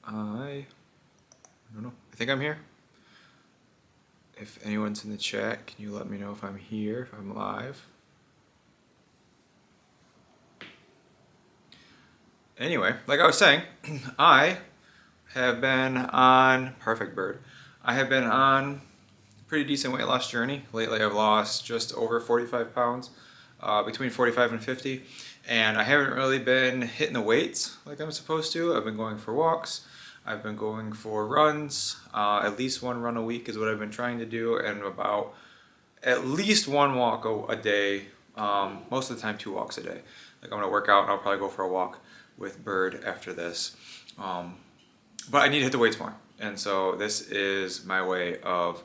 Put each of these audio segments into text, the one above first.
I don't know. I think I'm here. If anyone's in the chat, can you let me know if I'm here, if I'm live? Anyway, like I was saying, I have been on, perfect bird, I have been on a pretty decent weight loss journey. Lately I've lost just over 45 pounds, between 45 and 50, and I haven't really been hitting the weights like I'm supposed to. I've been going for walks, I've been going for runs, at least one run a week is what I've been trying to do, and about at least one walk a day, most of the time 2 walks a day. Like I'm gonna work out and I'll probably go for a walk with Bird after this. But I need to hit the weights more. And so this is my way of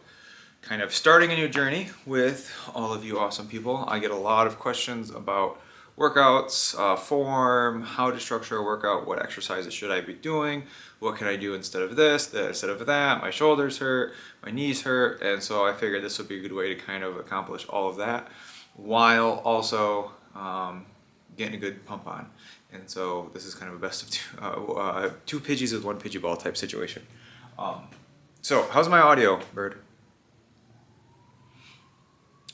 kind of starting a new journey with all of you awesome people. I get a lot of questions about workouts, form, how to structure a workout, what exercises should I be doing, what can I do instead of this, instead of that, my shoulders hurt, my knees hurt, and so I figured this would be a good way to kind of accomplish all of that while also getting a good pump on. And so this is kind of a best of two Pidgeys with one Pidgey ball type situation. So how's my audio, Bird?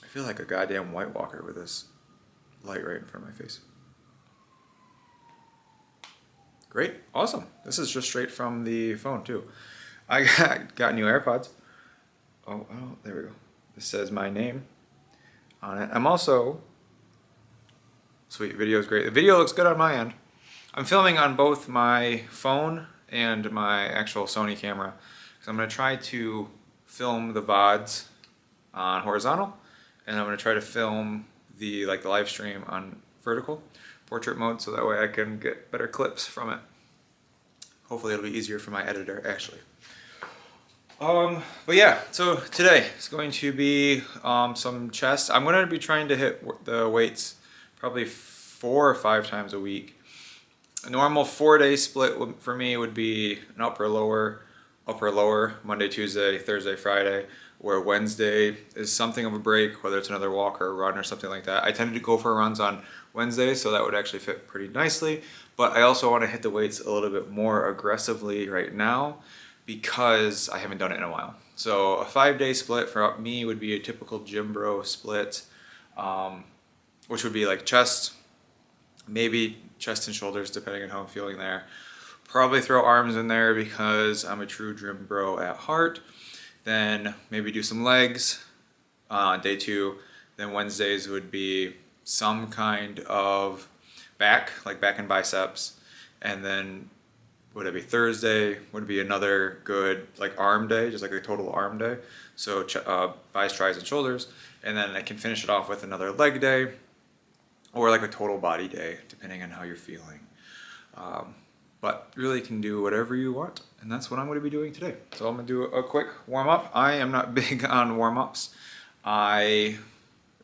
I feel like a goddamn White Walker with this light right in front of my face. Great, awesome. This is just straight from the phone too. I got new AirPods. Oh, there we go. This says my name on it. I'm also, sweet, video is great. The video looks good on my end. I'm filming on both my phone and my actual Sony camera. So I'm gonna try to film the VODs on horizontal, and I'm gonna try to film the live stream on vertical portrait mode, so that way I can get better clips from it. Hopefully it'll be easier for my editor actually. But yeah, so today is going to be some chest. I'm going to be trying to hit the weights probably 4 or 5 times a week. A normal 4-day split for me would be an upper lower, Monday, Tuesday, Thursday, Friday, where Wednesday is something of a break, whether it's another walk or a run or something like that. I tended to go for runs on Wednesday, so that would actually fit pretty nicely. But I also want to hit the weights a little bit more aggressively right now because I haven't done it in a while. So a 5-day split for me would be a typical gym bro split, which would be like chest, maybe chest and shoulders, depending on how I'm feeling there. Probably throw arms in there because I'm a true gym bro at heart. Then maybe do some legs on day 2. Then Wednesdays would be some kind of back, like back and biceps. And then would it be Thursday? Would be another good like arm day, just like a total arm day. So biceps, tris, and shoulders. And then I can finish it off with another leg day or like a total body day, depending on how you're feeling. But really can do whatever you want, and that's what I'm going to be doing today. So I'm going to do a quick warm-up. I am not big on warm-ups. I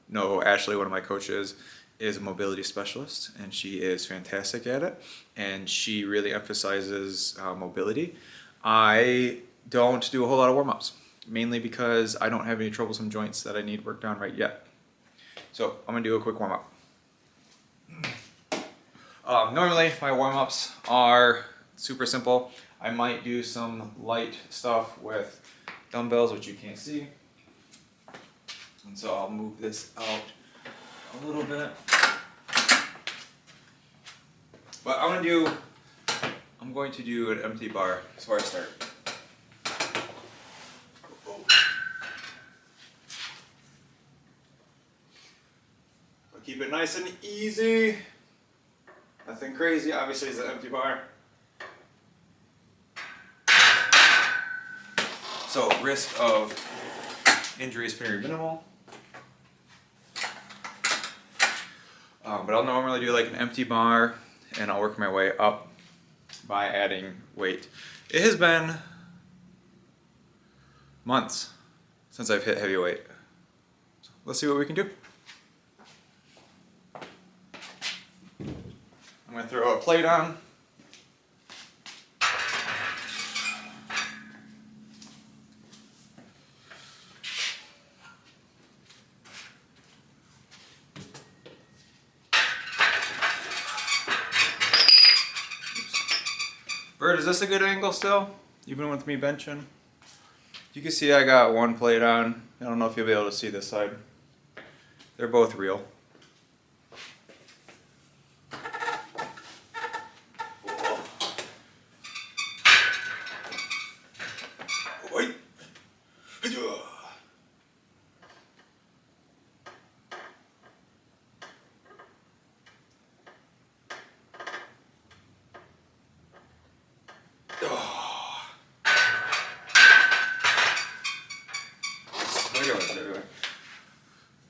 know Ashley, one of my coaches, is a mobility specialist, and she is fantastic at it, and she really emphasizes mobility. I don't do a whole lot of warm-ups, mainly because I don't have any troublesome joints that I need worked on right yet. So I'm going to do a quick warm-up. Normally my warm-ups are super simple. I might do some light stuff with dumbbells, which you can't see. And so I'll move this out a little bit. But I'm going to do an empty bar before I start. I'll keep it nice and easy. Nothing crazy, obviously it's an empty bar. So risk of injury is very minimal. But I'll normally do like an empty bar and I'll work my way up by adding weight. It has been months since I've hit heavy weight. So let's see what we can do. I'm going to throw a plate on. Bert, is this a good angle still? Even with me benching? You can see I got one plate on. I don't know if you'll be able to see this side. They're both real.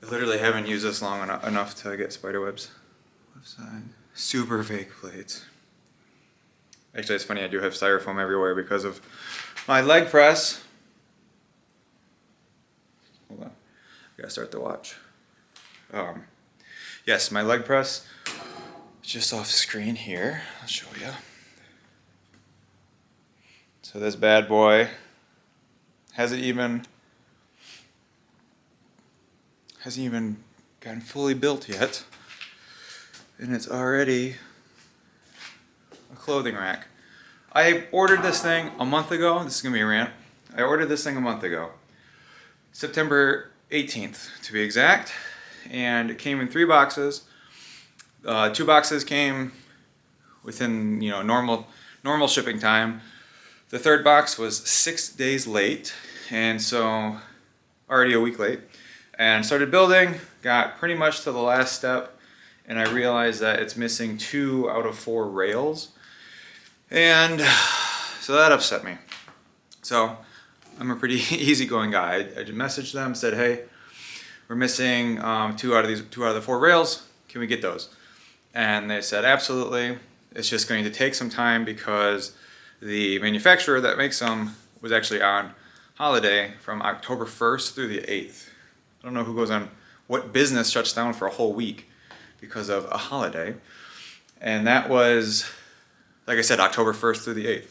I literally haven't used this long enough to get spider webs. Left side. Super fake plates. Actually, it's funny, I do have styrofoam everywhere because of my leg press. Hold on. I gotta start the watch. Yes, my leg press is just off screen here. I'll show you. So this bad boy hasn't even gotten fully built yet, and it's already a clothing rack. I ordered this thing a month ago. This is gonna be a rant. I ordered this thing a month ago, September 18th to be exact, and it came in 3 boxes. 2 boxes came within normal shipping time. The 3rd box was 6 days late, and so already a week late. And started building, got pretty much to the last step, and I realized that it's missing 2 out of 4 rails. And so that upset me. So I'm a pretty easygoing guy. I just messaged them, said, hey, we're missing 2 out of the 4 rails. Can we get those? And they said, absolutely. It's just going to take some time because the manufacturer that makes them was actually on holiday from October 1st through the 8th. I don't know who goes on, what business shuts down for a whole week because of a holiday. And that was, like I said, October 1st through the 8th.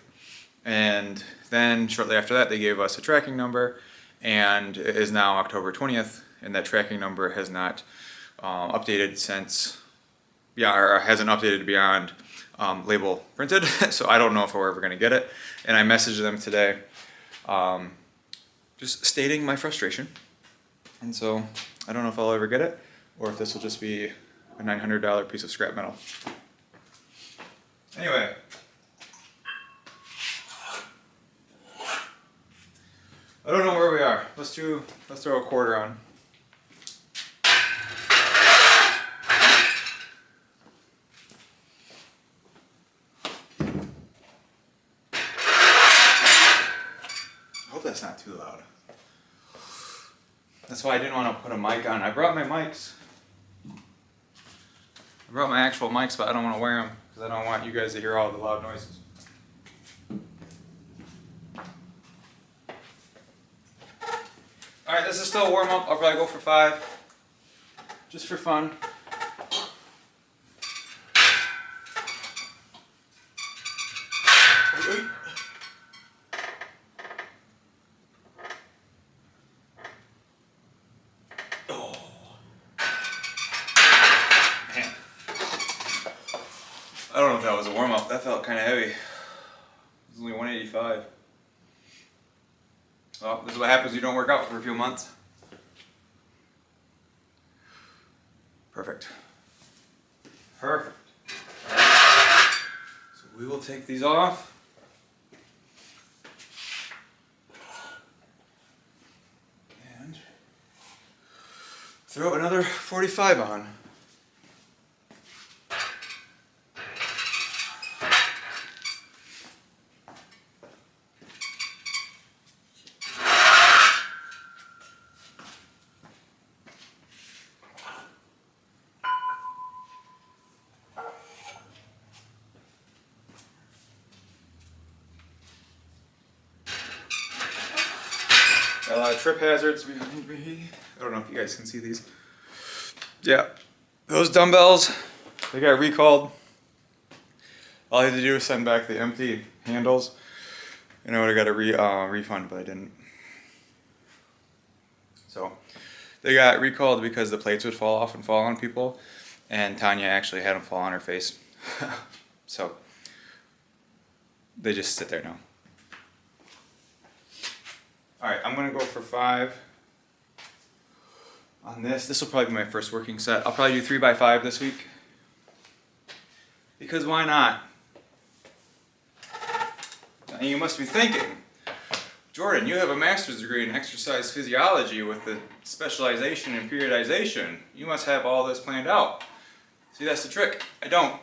And then shortly after that, they gave us a tracking number, and it is now October 20th, and that tracking number has not updated since, or hasn't updated beyond label printed. So I don't know if we're ever gonna get it. And I messaged them today, just stating my frustration. And so I don't know if I'll ever get it, or if this will just be a $900 piece of scrap metal. Anyway. I don't know where we are. Let's throw a quarter on. I hope that's not too loud. That's why I didn't want to put a mic on. I brought my mics. I brought my actual mics, but I don't want to wear them because I don't want you guys to hear all the loud noises. Alright, this is still a warm up. I'll probably go for 5. Just for fun. I don't know if that was a warm up. That felt kind of heavy. It was only 185. Well, this is what happens when you don't work out for a few months. Perfect. Perfect. So we will take these off. And throw another 45 on. Got a lot of trip hazards behind me. I don't know if you guys can see these. Yeah, those dumbbells, they got recalled. All I had to do was send back the empty handles, and I would have got a refund, but I didn't. So they got recalled because the plates would fall off and fall on people, and Tanya actually had them fall on her face. So They just sit there now. Alright, I'm gonna go for 5 on this. This will probably be my first working set. I'll probably do 3 by 5 this week. Because why not? Now you must be thinking, Jordan, you have a master's degree in exercise physiology with a specialization in periodization. You must have all this planned out. See, that's the trick. I don't.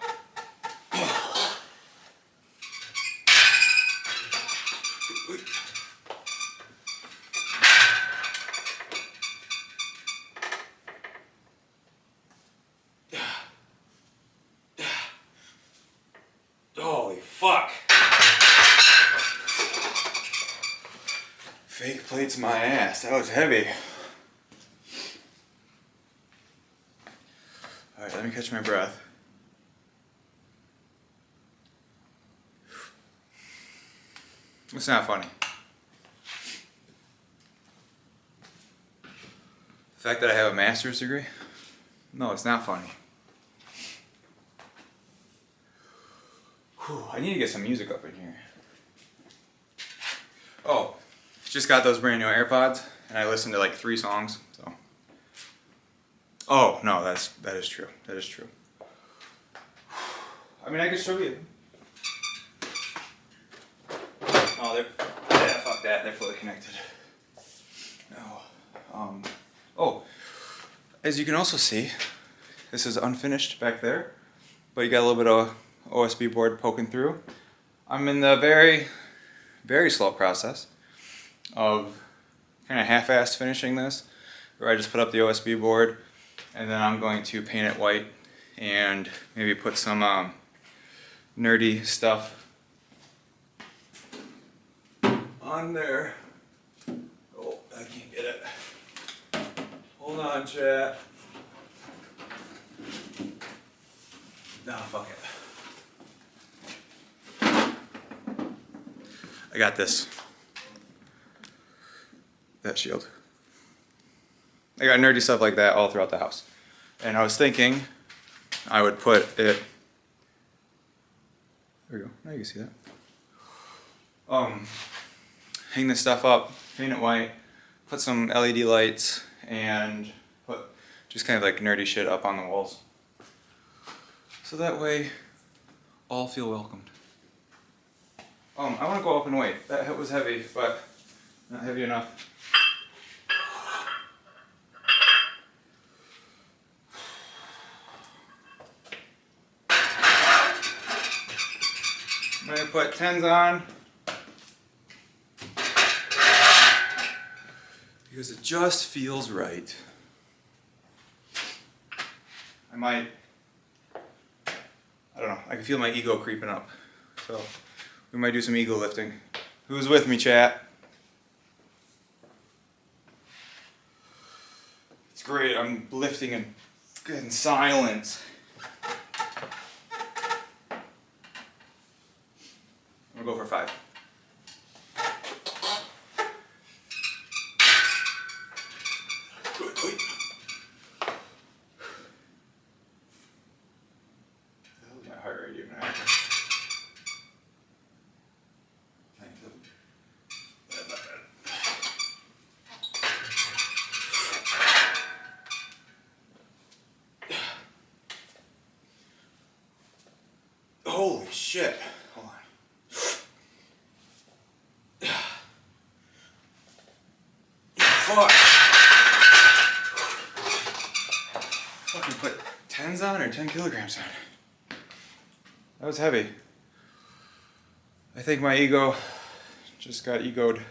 Holy fuck. Fake plates my ass. That was heavy. Alright, let me catch my breath. It's not funny. The fact that I have a master's degree? No, it's not funny. Whew, I need to get some music up in here. Oh, just got those brand new AirPods, and I listened to like 3 songs. So. Oh no, that is true. That is true. I mean, I could show you. Oh, fuck that. They're fully connected. No. Oh, as you can also see, this is unfinished back there, but you got a little bit of OSB board poking through. I'm in the very, very slow process of kind of half-assed finishing this, where I just put up the OSB board and then I'm going to paint it white and maybe put some nerdy stuff on there. Oh, I can't get it. Hold on, chat. Nah, fuck it. I got this. That shield. I got nerdy stuff like that all throughout the house. And I was thinking I would put it. There we go. Now you can see that. Hang this stuff up, paint it white, put some LED lights, and put just kind of like nerdy shit up on the walls. So that way, all feel welcomed. I want to go up and wait. That was heavy, but not heavy enough. I'm going to put 10s on because it just feels right. I don't know, I can feel my ego creeping up. So we might do some ego lifting. Who's with me, chat? It's great, I'm lifting in silence. I'm gonna go for 5. Good, good. How's my heart rate even at? Holy shit. Hold on. Fuck. Fucking put 10s on or 10 kilograms on. That was heavy. I think my ego just got egoed.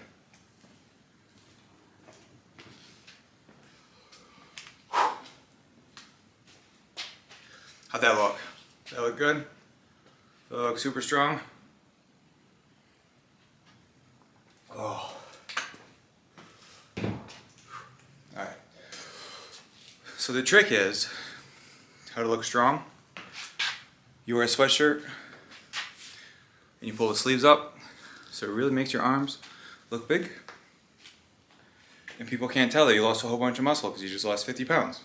How'd that look? That look good? That look super strong? Oh. Alright. So the trick is how to look strong. You wear a sweatshirt and you pull the sleeves up so it really makes your arms look big. And people can't tell that you lost a whole bunch of muscle because you just lost 50 pounds.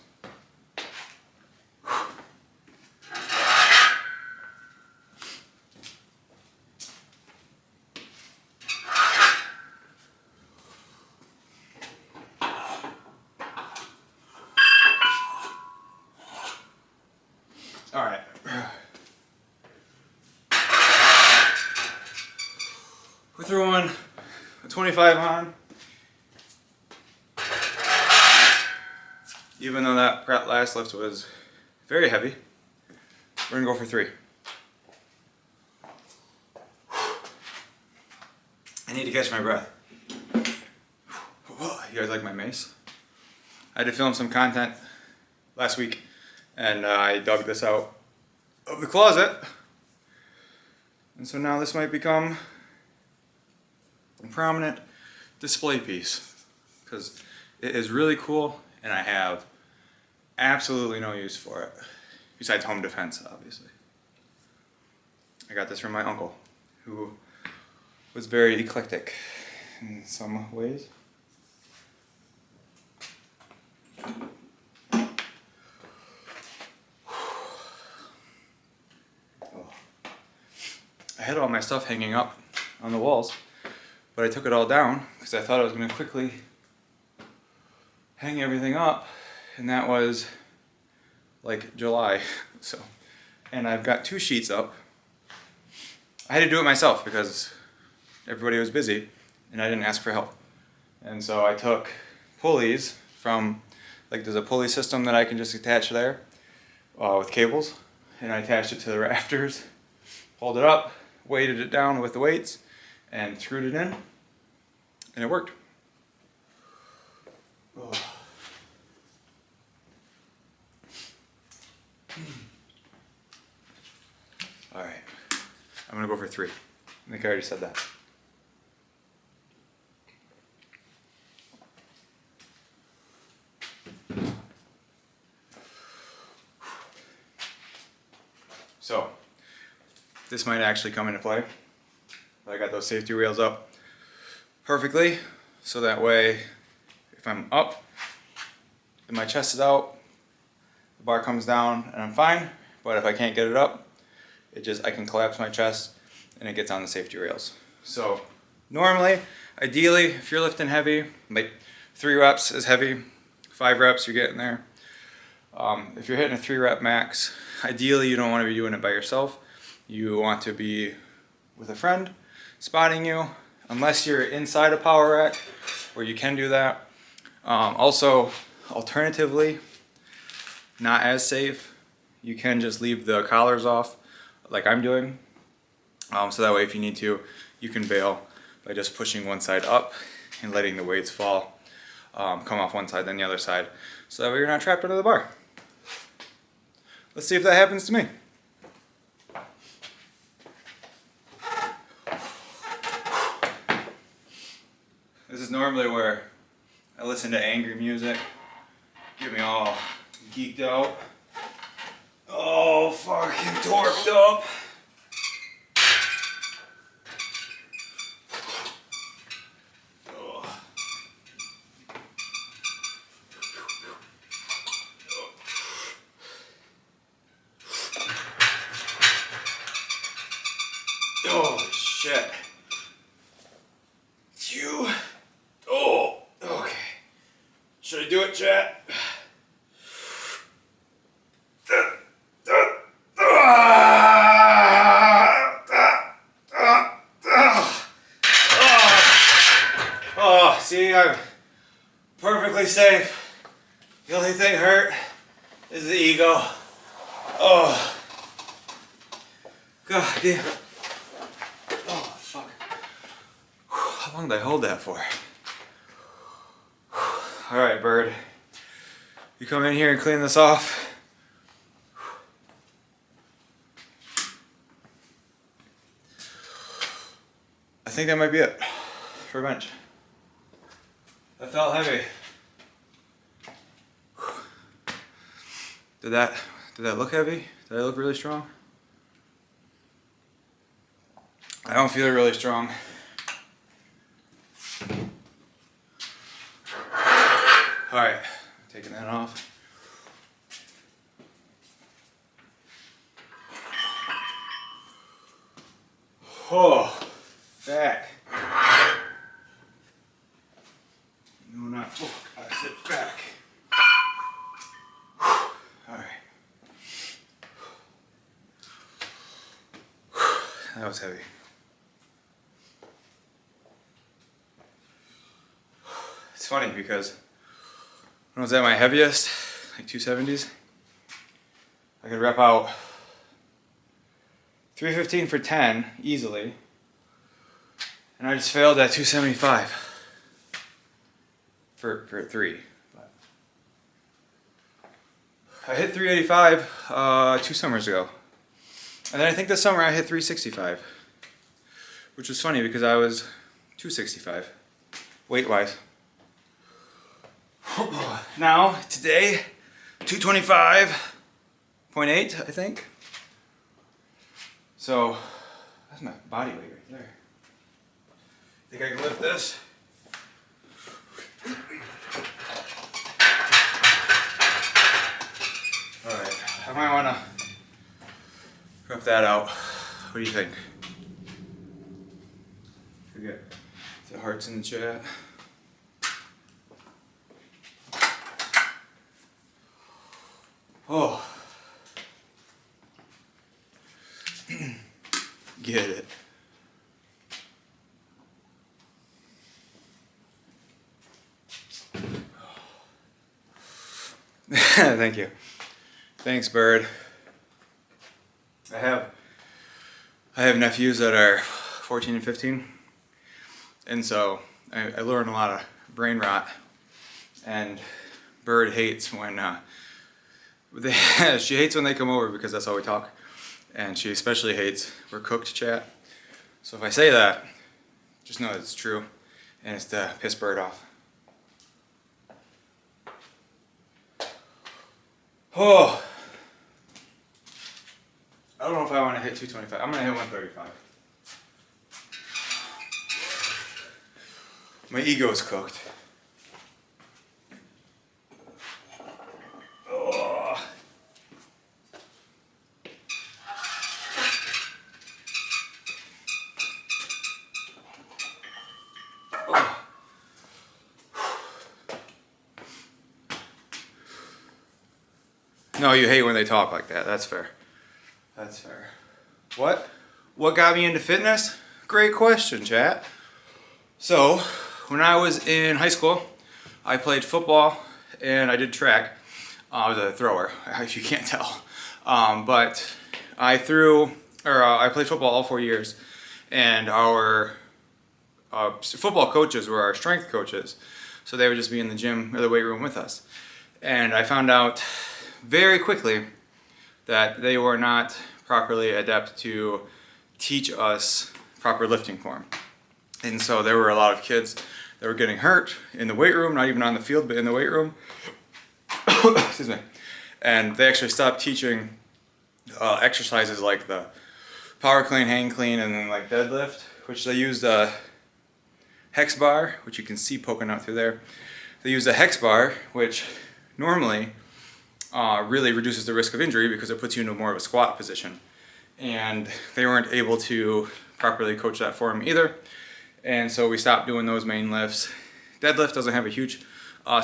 We're throwing a 25 on. Even though that last lift was very heavy, we're gonna go for 3. I need to catch my breath. You guys like my mace? I had to film some content last week and I dug this out of the closet. And so now this might become a prominent display piece because it is really cool and I have absolutely no use for it besides home defense, obviously. I got this from my uncle who was very eclectic in some ways. I had all my stuff hanging up on the walls, but I took it all down because I thought I was going to quickly hang everything up, and that was like July. So, and I've got 2 sheets up. I had to do it myself because everybody was busy and I didn't ask for help. And so I took pulleys from, like there's a pulley system that I can just attach there with cables, and I attached it to the rafters, pulled it up, weighted it down with the weights, and screwed it in, and it worked. Oh. All right, I'm gonna go for 3. I think I already said that. So, this might actually come into play. I got those safety rails up perfectly, so that way if I'm up and my chest is out, the bar comes down and I'm fine. But if I can't get it up, I can collapse my chest and it gets on the safety rails. So normally, ideally, if you're lifting heavy, like 3 reps is heavy, 5 reps you're getting there. If you're hitting a 3 rep max, ideally you don't want to be doing it by yourself. You want to be with a friend spotting you, unless you're inside a power rack where you can do that. Also, alternatively, not as safe, you can just leave the collars off like I'm doing. So that way if you need to, you can bail by just pushing one side up and letting the weights fall, come off one side then the other side, so that way you're not trapped under the bar. Let's see if that happens to me. This is normally where I listen to angry music, get me all geeked out, oh fucking torqued up. Oh shit. Oh, okay. Should I do it, chat? Oh, see, I'm perfectly safe. The only thing hurt is the ego. Oh. God damn. Oh, fuck. How long did I hold that for? Alright, bird. You come in here and clean this off. I think that might be it for bench. That felt heavy. Did that look heavy? Did I look really strong? I don't feel really strong. Alright, taking that off. Oh, back. No, not fork. I said back. Alright. That was heavy. funny because when I was at my heaviest, like 270s, I could rep out 315 for 10 easily, and I just failed at 275 for 3. But I hit 385 2 summers ago, and then I think this summer I hit 365, which was funny because I was 265 weight-wise. Now, today, 225.8, I think. So, that's my body weight right there. Think I can lift this? Alright, I might want to rep that out. What do you think? Forget the hearts in the chat. Oh. Get it. Thank you. Thanks, Bird. I have nephews that are 14 and 15, and so I learned a lot of brain rot, and Bird hates when she hates when they come over because that's how we talk, and she especially hates we're cooked chat. So if I say that, just know it's true, and it's to piss Bird off. Oh, I don't know if I want to hit 225. I'm gonna hit 135. My ego's cooked. No, you hate when they talk like that. That's fair. That's fair. What got me into fitness? Great question, chat. So, when I was in high school, I played football and I did track. I was a thrower, if you can't tell. But I played football all 4 years, and our football coaches were our strength coaches. So they would just be in the gym or the weight room with us. And I found out very quickly that they were not properly adept to teach us proper lifting form. And so there were a lot of kids that were getting hurt in the weight room, not even on the field, but in the weight room. Excuse me. And they actually stopped teaching exercises like the power clean, hang clean, and then like deadlift, which they used a hex bar, which you can see poking out through there. They used a hex bar, which normally really reduces the risk of injury because it puts you into more of a squat position. And they weren't able to properly coach that for me either. And so we stopped doing those main lifts. Deadlift doesn't have a huge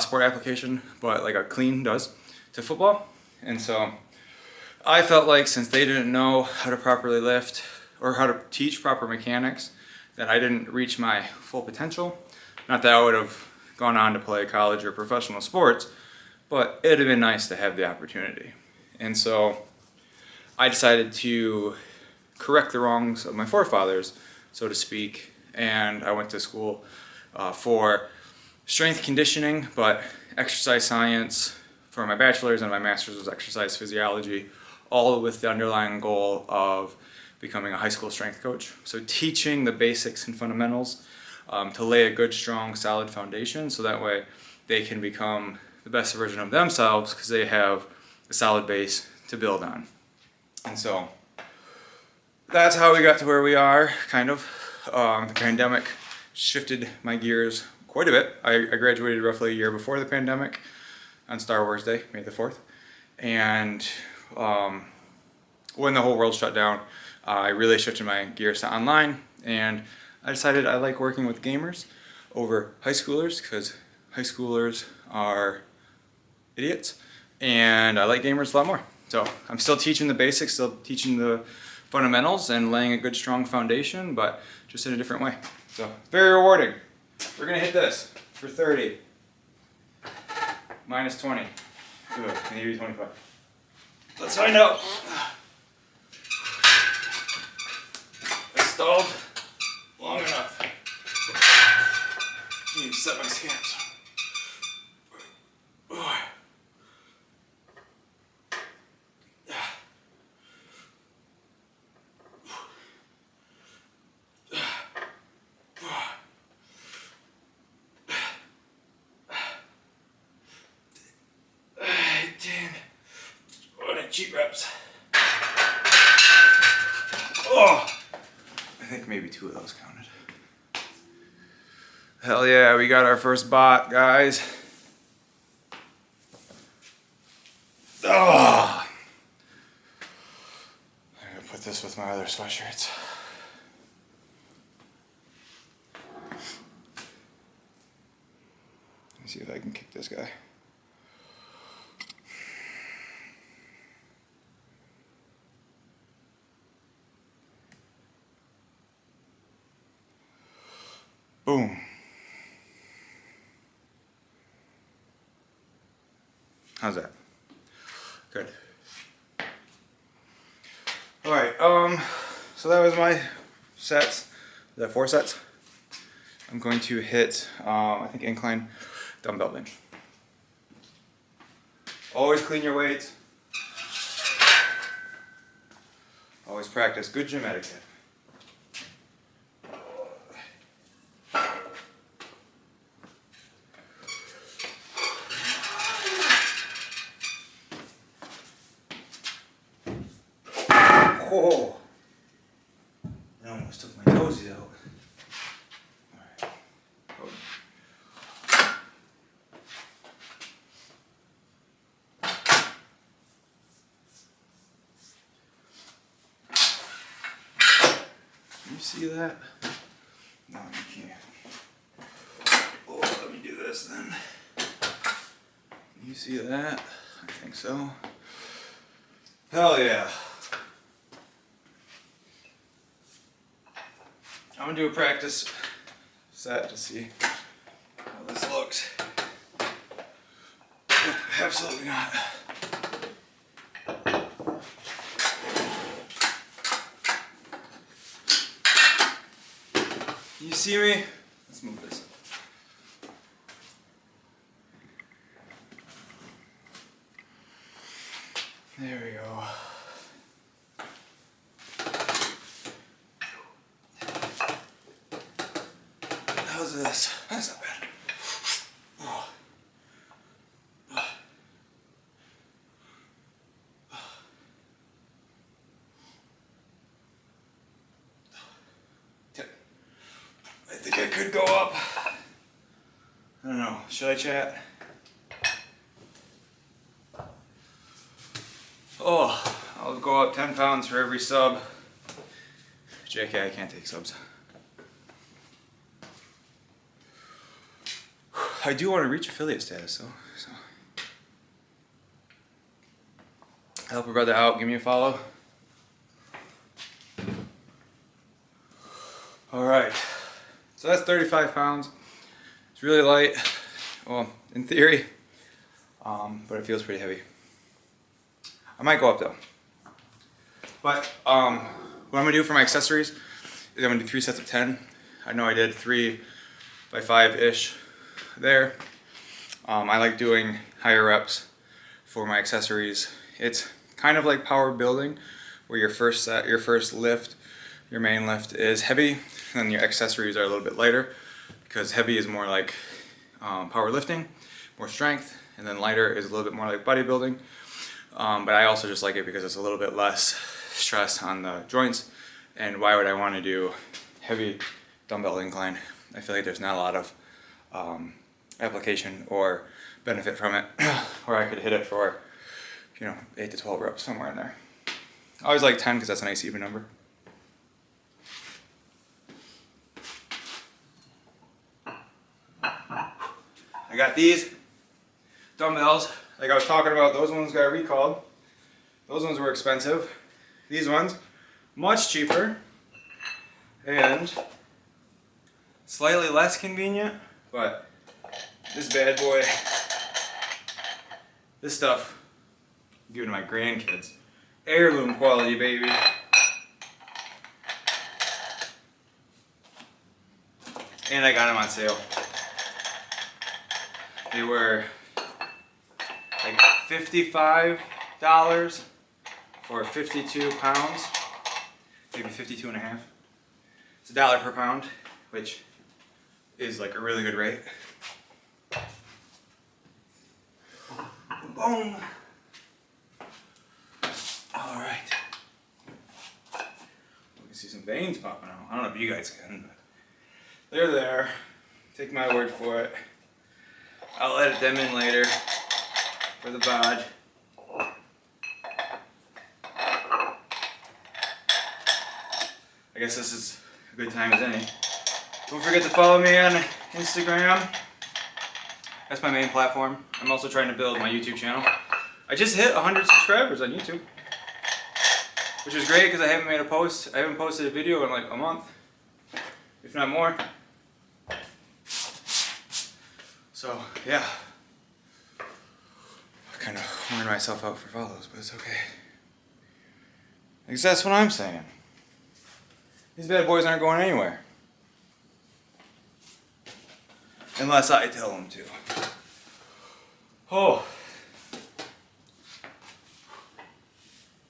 sport application, but like a clean does to football. And so I felt like since they didn't know how to properly lift or how to teach proper mechanics, that I didn't reach my full potential. Not that I would have gone on to play college or professional sports, but it'd have been nice to have the opportunity. And so I decided to correct the wrongs of my forefathers, so to speak, and I went to school for strength conditioning, but exercise science for my bachelor's, and my master's was exercise physiology, all with the underlying goal of becoming a high school strength coach. So teaching the basics and fundamentals to lay a good, strong, solid foundation, so that way they can become the best version of themselves because they have a solid base to build on. And so that's how we got to where we are, kind of. The pandemic shifted my gears quite a bit. I graduated roughly a year before the pandemic on Star Wars Day, May the 4th. And when the whole world shut down, I really shifted my gears to online. And I decided I like working with gamers over high schoolers because high schoolers are idiots. And I like gamers a lot more. So I'm still teaching the basics, still teaching the fundamentals and laying a good strong foundation, but just in a different way. So very rewarding. We're gonna hit this for 30. Minus 20. Good. Can you do 25? Let's find out. I stalled long enough. I need to set my scans. Cheat reps. Oh, I think maybe 2 of those counted. Hell yeah, we got our first bot, guys. Oh, I'm gonna put this with my other sweatshirts. Let me see if I can kick this guy. Boom. How's that? Good. All right. So that was my sets. Is that 4 sets? I'm going to hit, I think, incline dumbbell bench. Always clean your weights. Always practice good gym etiquette. Oh, I almost took my toesies out. Alright. Oh. Can you see that? No, you can't. Oh, let me do this then. Can you see that? I think so. Hell yeah. I'm gonna do a practice set to see how this looks. Absolutely not. You see me? Let's move this. There we go. How's this? That's not bad. Oh. I think I could go up. I don't know. Should I chat? Oh, I'll go up 10 pounds for every sub. JK, I can't take subs. I do want to reach affiliate status though, so. Help a brother out, give me a follow. Alright, so that's 35 pounds. It's really light, well, in theory, but it feels pretty heavy. I might go up though. But what I'm gonna do for my accessories is I'm gonna do 3 sets of 10. I know I did 3 by 5-ish there. I like doing higher reps for my accessories. It's kind of like power building, where your first set, your first lift, your main lift is heavy, and then your accessories are a little bit lighter, because heavy is more like power lifting, more strength, and then lighter is a little bit more like bodybuilding. But I also just like it because it's a little bit less stress on the joints. And why would I want to do heavy dumbbell incline? I feel like there's not a lot of application or benefit from it, where I could hit it for, 8 to 12 reps, somewhere in there. I always like 10 because that's a nice even number. I got these dumbbells, like I was talking about. Those ones got recalled. Those ones were expensive. These ones, much cheaper and slightly less convenient, but this bad boy This stuff I'm giving to my grandkids. Heirloom quality, baby. And I got them on sale. They were like $55 for 52 pounds, maybe 52 and a half. It's $1 per pound, which is like a really good rate. Boom. All right. We can see some veins popping out. I don't know if you guys can, but they're there. Take my word for it. I'll edit them in later for the bod. I guess this is a good time as any. Don't forget to follow me on Instagram. That's my main platform. I'm also trying to build my YouTube channel. I just hit 100 subscribers on YouTube, which is great because I haven't made a post. I haven't posted a video in like a month, if not more. So yeah, I kind of wearing myself out for follows, but it's okay. Because that's what I'm saying. These bad boys aren't going anywhere. Unless I tell them to. Oh.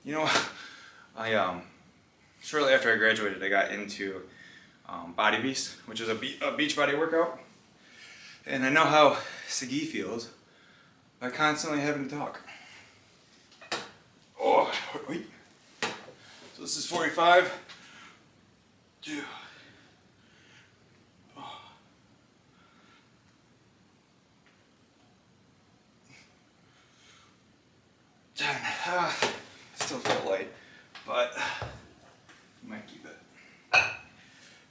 You know, I shortly after I graduated, I got into Body Beast, which is a beach body workout. And I know how Sagi feels by constantly having to talk. Oh, wait. So this is 45. Yeah. Oh. 10. Still feel light, but we might keep it.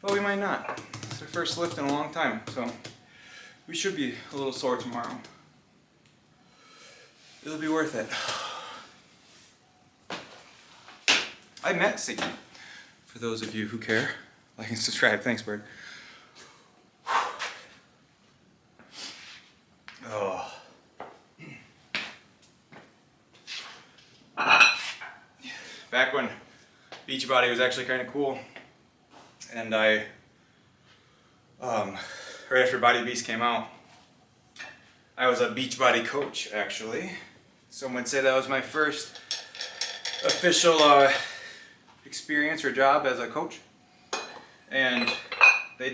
But we might not. It's our first lift in a long time, so we should be a little sore tomorrow. It'll be worth it. I met Sagi. For those of you who care, like and subscribe. Thanks, Bird. Oh. Back when Beachbody was actually kind of cool, and I, right after Body Beast came out, I was a Beachbody coach, actually. Some would say that was my first official experience or job as a coach. And they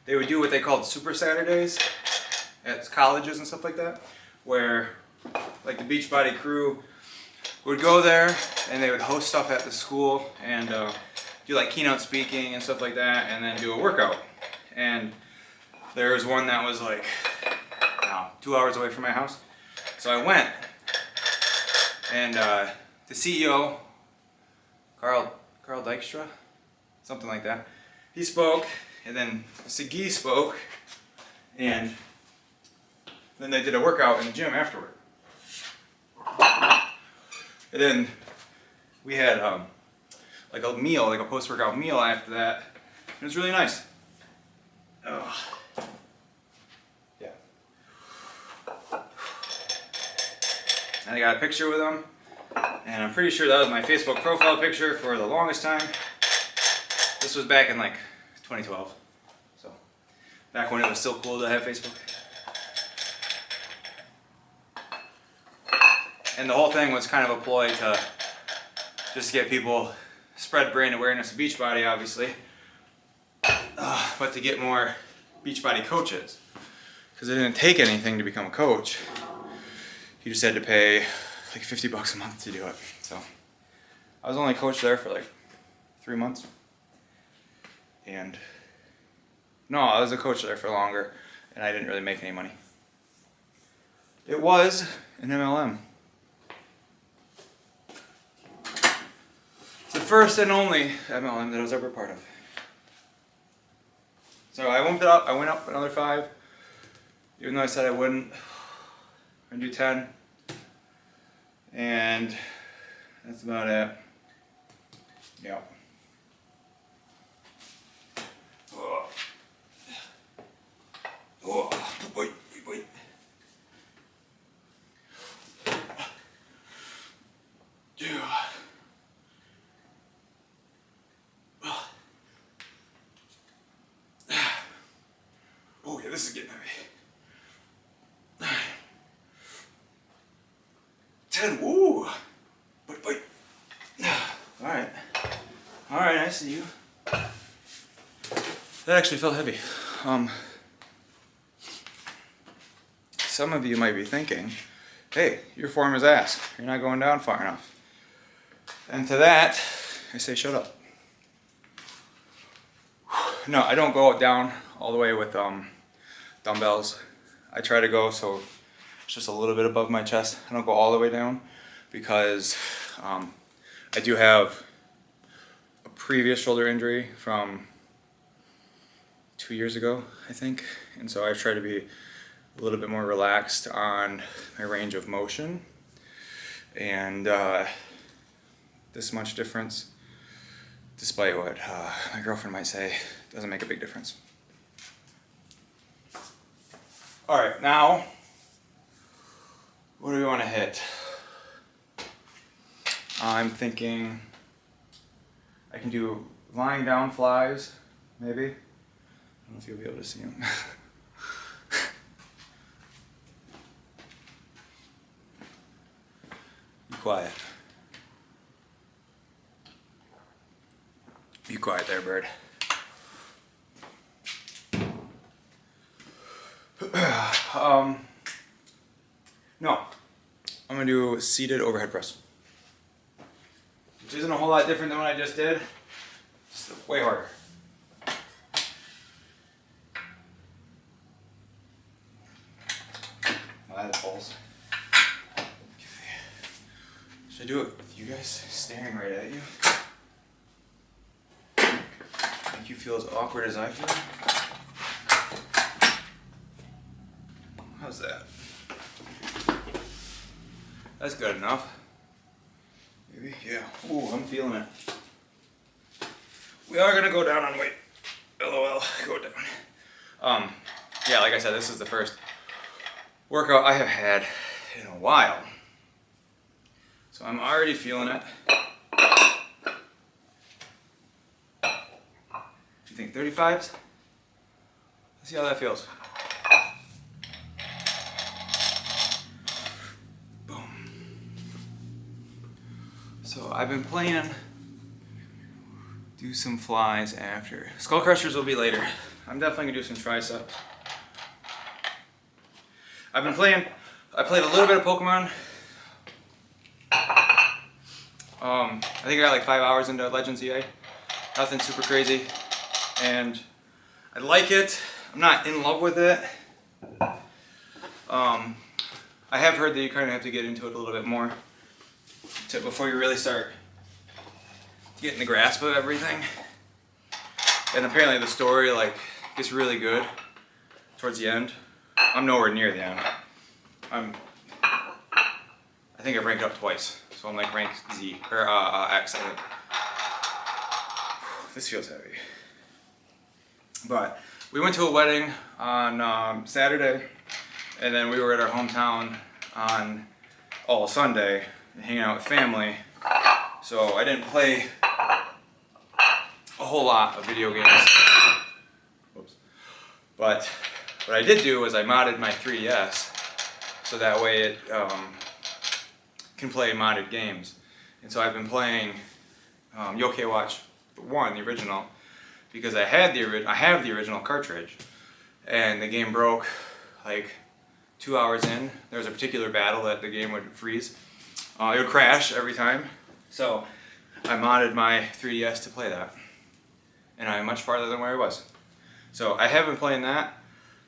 would do what they called Super Saturdays at colleges and stuff like that, where like the Beachbody crew would go there and they would host stuff at the school and do like keynote speaking and stuff like that, and then do a workout. And there was one that was like 2 hours away from my house. So I went, and the CEO, Carl Dykstra, something like that, he spoke, and then Sagi spoke, and then they did a workout in the gym afterward. And then we had like a meal, like a post-workout meal after that. It was really nice. Ugh. Yeah. And I got a picture with him, and I'm pretty sure that was my Facebook profile picture for the longest time. This was back in like 2012, so back when it was still cool to have Facebook. And the whole thing was kind of a ploy to just get people, spread brand awareness of Beachbody, obviously, but to get more Beachbody coaches, because it didn't take anything to become a coach. You just had to pay like $50 a month to do it. So I was only coach there for like 3 months, and no, I was a coach there for longer, and I didn't really make any money. It was an MLM. The first and only MLM that I was ever part of. So I went up another 5, even though I said I wouldn't. I'm gonna do 10, and that's about it. Yeah. Oh. Oh. Wait. this is getting heavy. 10, woo! But. Alright, I see you. That actually felt heavy. Some of you might be thinking, hey, your form is ass. You're not going down far enough. And to that, I say shut up. No, I don't go down all the way with dumbbells. I try to go so it's just a little bit above my chest. I don't go all the way down because I do have a previous shoulder injury from 2 years ago, I think. And so I try to be a little bit more relaxed on my range of motion. And this much difference, despite what my girlfriend might say, doesn't make a big difference. All right, now, what do we want to hit? I'm thinking I can do lying down flies, maybe. I don't know if you'll be able to see them. Be quiet. Be quiet there, bird. No, I'm gonna do seated overhead press, which isn't a whole lot different than what I just did. Just way harder. Oh, that pulls. Should I do it with you guys staring right at you? Make you feel as awkward as I feel? How's that? That's good enough. Maybe? Yeah. Ooh, I'm feeling it. We are gonna go down on weight. LOL, go down. Yeah, like I said, this is the first workout I have had in a while. So I'm already feeling it. You think 35s? Let's see how that feels. Boom. So I've been playing, do some flies after. Skull crushers will be later. I'm definitely gonna do some triceps. I've been playing, I played a little bit of Pokemon. I think I got like 5 hours into Legends EA. Nothing super crazy. And I like it. I'm not in love with it. I have heard that you kind of have to get into it a little bit more before you really start getting the grasp of everything. And apparently the story like gets really good towards the end. I'm nowhere near the end. I think I've ranked up twice. So I'm like rank Z, or X, I think. This feels heavy. But we went to a wedding on Saturday, and then we were at our hometown on all Sunday, hanging out with family. So I didn't play a whole lot of video games. Whoops. But what I did do was I modded my 3DS, so that way it can play modded games. And so I've been playing Yokai Watch 1, the original, because I have the original cartridge, and the game broke like 2 hours in. There was a particular battle that the game would freeze. It would crash every time. So I modded my 3DS to play that, and I'm much farther than where I was. So I have been playing that,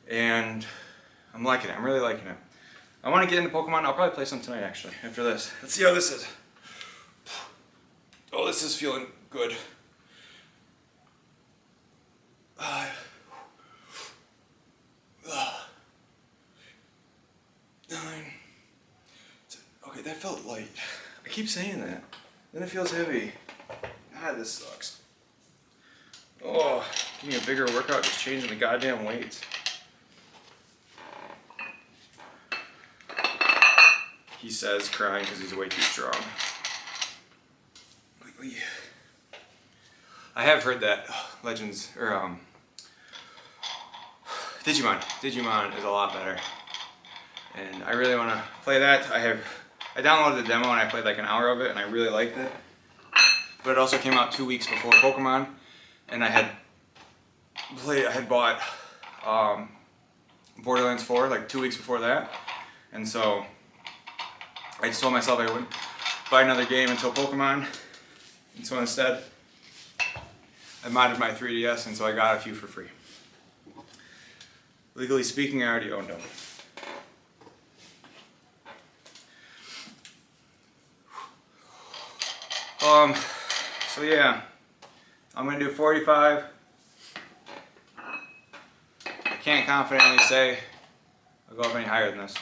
and I'm liking it. I'm really liking it. I want to get into Pokemon. I'll probably play some tonight, actually, after this. Let's see how this is. Oh, this is feeling good. 9. Okay, that felt light. I keep saying that. Then it feels heavy. God, this sucks. Oh, give me a bigger workout, just changing the goddamn weights. He says, crying because he's way too strong. I have heard that Legends, or Digimon is a lot better, and I really want to play that. I downloaded the demo and I played like an hour of it, and I really liked it. But it also came out 2 weeks before Pokemon, and I had bought Borderlands 4 like 2 weeks before that, and so I just told myself I wouldn't buy another game until Pokemon, and so instead I modded my 3DS, and so I got a few for free. Legally speaking, I already owned them. So yeah, I'm gonna do 45. I can't confidently say I'll go up any higher than this,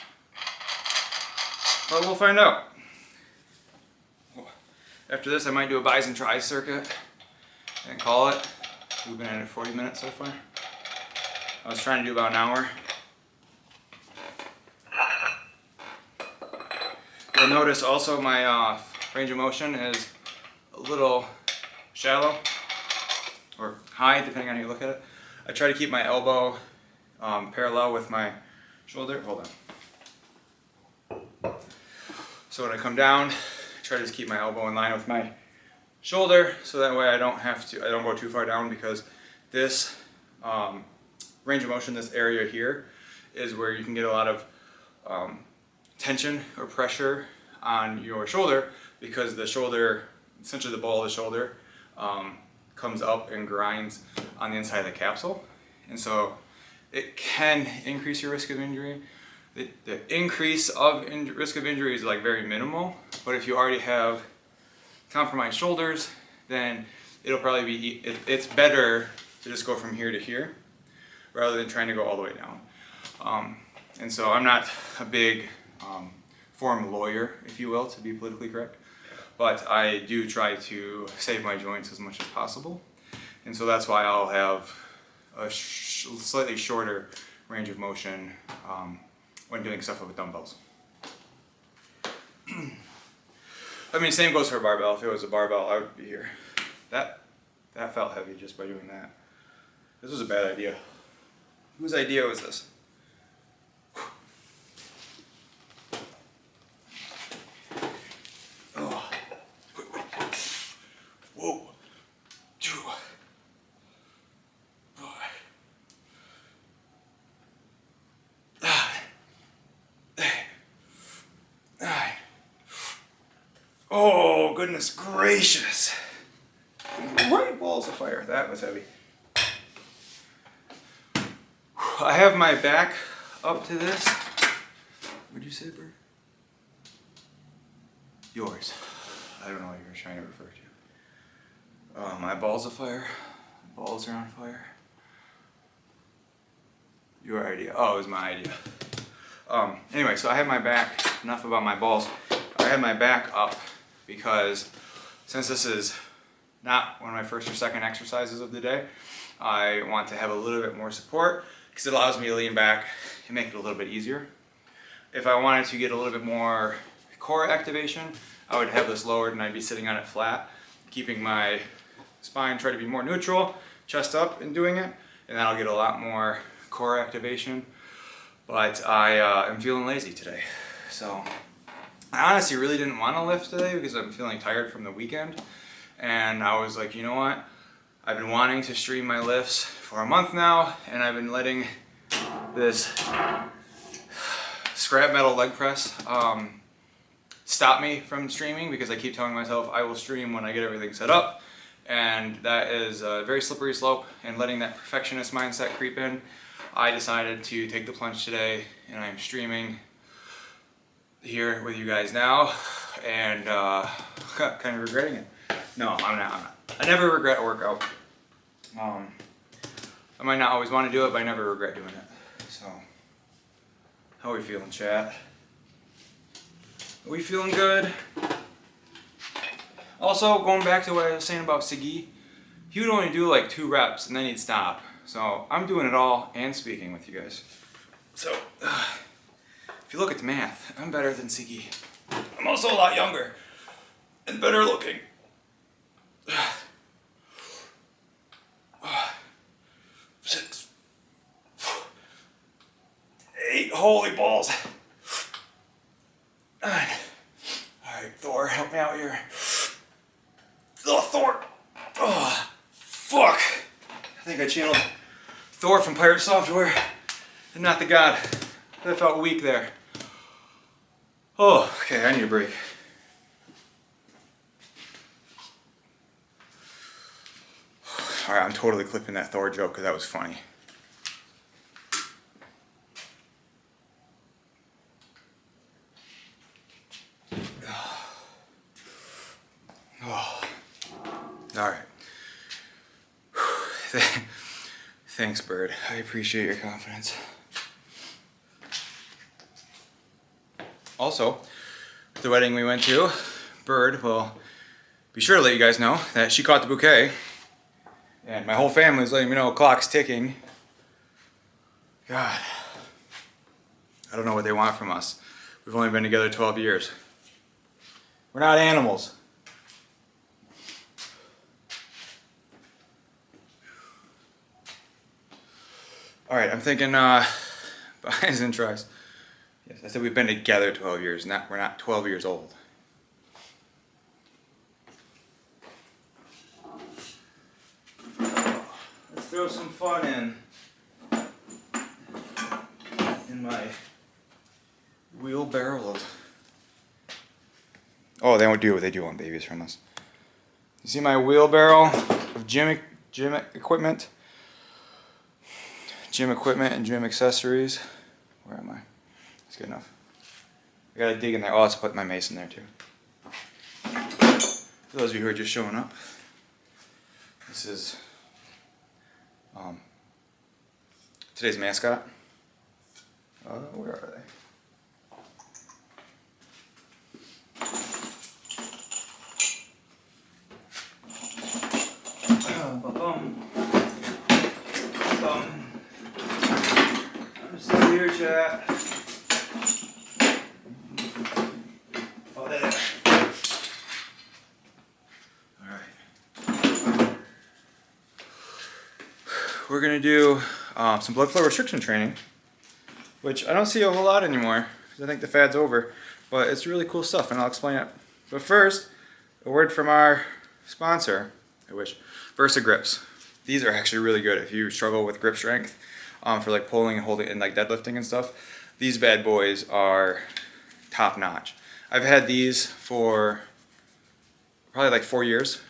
but we'll find out. After this, I might do a bis and tris circuit and call it. We've been at it 40 minutes so far. I was trying to do about an hour. You'll notice also my range of motion is a little shallow or high, depending on how you look at it. I try to keep my elbow parallel with my shoulder. Hold on. So when I come down, I try to just keep my elbow in line with my shoulder, so that way I don't go too far down, because this range of motion, this area here, is where you can get a lot of tension or pressure on your shoulder, because the shoulder, essentially the ball of the shoulder, comes up and grinds on the inside of the capsule, and so it can increase your risk of injury. The increase of risk of injury is like very minimal, but if you already have compromised shoulders, then it'll probably be, it's better to just go from here to here rather than trying to go all the way down. And so I'm not a big form lawyer, if you will, to be politically correct, but I do try to save my joints as much as possible, and so that's why I'll have a slightly shorter range of motion when doing stuff with dumbbells. I mean, same goes for a barbell. If it was a barbell, I would be here. That felt heavy just by doing that. This was a bad idea. Whose idea was this? Oh. Whoa. 2. 4. 8. 9. Oh, goodness gracious. Right balls of fire. That was heavy. I have my back up to this. What'd you say, Bert? Yours. I don't know what you're trying to refer to. My balls of fire. Balls are on fire. Your idea. Oh, it was my idea. Anyway, so I have my back, enough about my balls. I have my back up because since this is not one of my first or second exercises of the day, I want to have a little bit more support because it allows me to lean back and make it a little bit easier. If I wanted to get a little bit more core activation, I would have this lowered and I'd be sitting on it flat, keeping my spine, try to be more neutral, chest up in doing it, and then I'll get a lot more core activation. But I am feeling lazy today. So I honestly really didn't want to lift today because I'm feeling tired from the weekend. And I was like, you know what? I've been wanting to stream my lifts for a month now, and I've been letting this scrap metal leg press stop me from streaming because I keep telling myself I will stream when I get everything set up. And that is a very slippery slope, and letting that perfectionist mindset creep in, I decided to take the plunge today, and I'm streaming here with you guys now, and kind of regretting it. No, I'm not. I never regret a workout. I might not always want to do it, but I never regret doing it. So, how are we feeling, chat? Are we feeling good? Also, going back to what I was saying about Sigi, he would only do like 2 reps and then he'd stop. So I'm doing it all and speaking with you guys. So, if you look at the math, I'm better than Sigi. I'm also a lot younger and better looking. 6, Holy balls. Alright, Thor, help me out here. Oh, Thor. Oh, fuck. I think I channeled Thor from Pirate Software and not the god. That felt weak there. Oh, okay, I need a break. Alright, I'm totally clipping that Thor joke because that was funny. Oh. Alright. Thanks, Bird. I appreciate your confidence. Also, the wedding we went to, Bird will be sure to let you guys know that she caught the bouquet. And my whole family's letting me know clock's ticking. God. I don't know what they want from us. We've only been together 12 years. We're not animals. Alright, I'm thinking buys and tries. Yes, I said we've been together 12 years, we're not 12 years old. Let's throw some fun in my wheelbarrow of... Oh, they don't do what they do on babies from us. You see my wheelbarrow of gym equipment? Gym equipment and gym accessories. Where am I? That's good enough. I gotta dig in there. Oh, let's put my mace in there too. For those of you who are just showing up, this is today's mascot. Where are they? I'm still here, chat. Oh, there. Alright. We're going to do some blood flow restriction training, which I don't see a whole lot anymore, because I think the fad's over, but it's really cool stuff, and I'll explain it. But first, a word from our sponsor, I wish, Versa Grips. These are actually really good if you struggle with grip strength for like pulling and holding and like deadlifting and stuff. These bad boys are top notch. I've had these for probably like 4 years,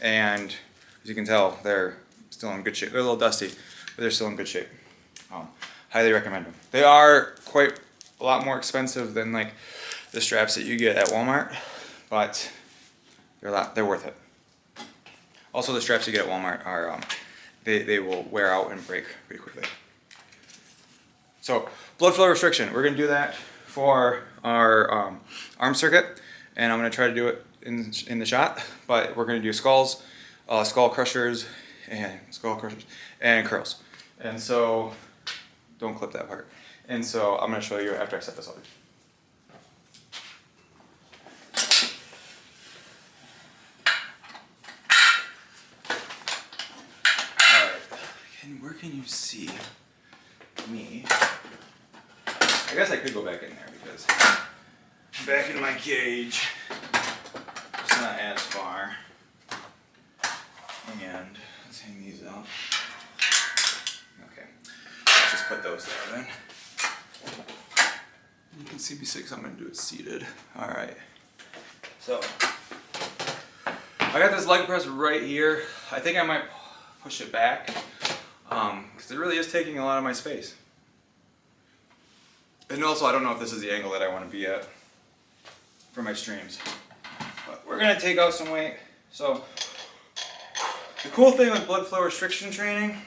and as you can tell, they're still in good shape. They're a little dusty, but they're still in good shape. Highly recommend them. They are quite a lot more expensive than like the straps that you get at Walmart, but they're worth it. Also, the straps you get at Walmart are they will wear out and break pretty quickly. So blood flow restriction, we're going to do that for our arm circuit, and I'm going to try to do it in the shot, but we're going to do skulls, skull crushers and curls. And so don't clip that part. And so I'm going to show you after I set this up. Where can you see me? I guess I could go back in there because I'm back into my cage. It's not as far. And let's hang these up. Okay. Let's just put those there then. You can see B6, I'm going to do it seated. Alright. So, I got this leg press right here. I think I might push it back. Because it really is taking a lot of my space. And also, I don't know if this is the angle that I want to be at for my streams. But we're going to take out some weight. So, the cool thing with blood flow restriction training,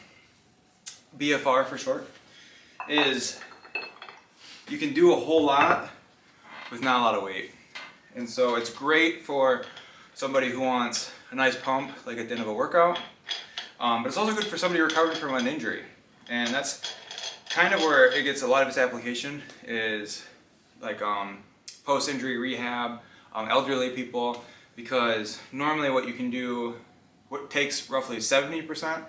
BFR for short, is you can do a whole lot with not a lot of weight. And so it's great for somebody who wants a nice pump, like at the end of a workout. But it's also good for somebody recovering from an injury. And that's kind of where it gets a lot of its application, is like post-injury rehab, elderly people, because normally what you can do, what takes roughly 70%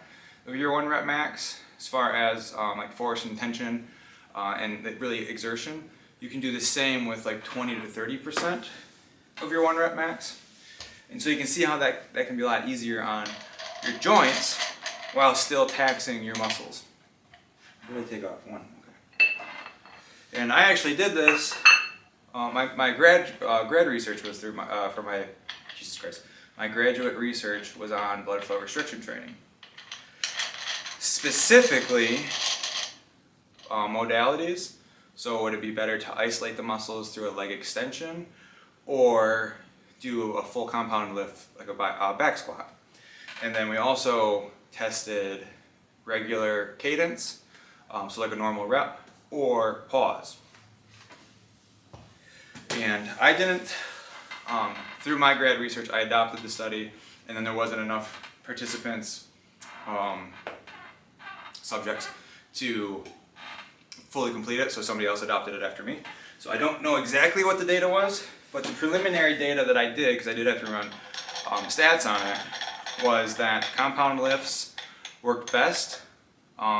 of your 1 rep max, as far as like force and tension, and really exertion. You can do the same with like 20 to 30% of your 1 rep max. And so you can see how that can be a lot easier on your joints while still taxing your muscles. Really take off one. Okay. And I actually did this. My grad research was through my Jesus Christ. My graduate research was on blood flow restriction training. Specifically, modalities. So would it be better to isolate the muscles through a leg extension, or do a full compound lift like a back squat? And then we also tested regular cadence, so like a normal rep, or pause. And I didn't, through my grad research, I adopted the study, and then there wasn't enough participants, subjects, to fully complete it, so somebody else adopted it after me. So I don't know exactly what the data was, but the preliminary data that I did, because I did have to run stats on it, was that compound lifts worked best,